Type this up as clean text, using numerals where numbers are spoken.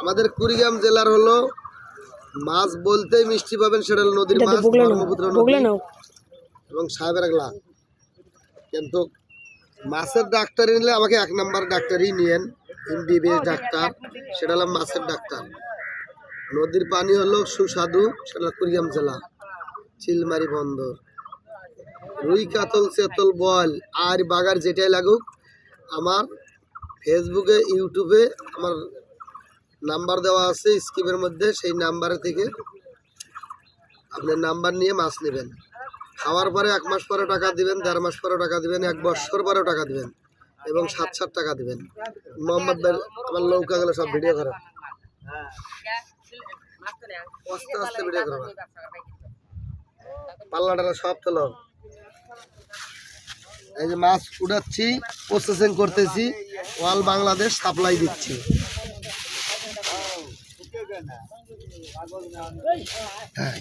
আমাদের কুড়িগ্রাম জেলার হলো মাছ বলতেই মিষ্টি পাবেন, সেটা হলো নদীর মাছ, ব্রহ্মপুত্র নদী এবং সাহেবেরগলা। কিন্তু মাছের ডাক্তার নিলে আমাকে 1 নম্বর ডাক্তারই নিয়েন, এমবিবিএস ডাক্তার, সেটা হলো মাছের ডাক্তার। নদীর পানি হলো সুস্বাদু, সেটা কুড়িগ্রাম জেলা চিলমারি বন্দর। রুই কাতল চেতল বল আর বাগার যেটাই লাগুক, আমার ফেসবুকে ইউটিউবে আমার নাম্বার দেওয়া আছে স্ক্রিনের মধ্যে, সেই নাম্বারে থেকে আপনি নাম্বার নিয়ে মাছ নেবেন। খাওয়ার পরে 1 মাস পরে টাকা দিবেন, 1.5 মাস পরে টাকা দিবেন, 1 বছর পরেও টাকা দিবেন এবং 7 টাকা দিবেন। মোহাম্মদ ভাই আমার নৌকা গেলে সব ভিডিও করে আস্তে আস্তে ভিডিও করে পাল্লাটা সব তোলো। এই যে মাছ উঠাচ্ছি, প্রসেসিং করতেছি, অল বাংলাদেশ সাপ্লাই দিচ্ছি। হ্যাঁ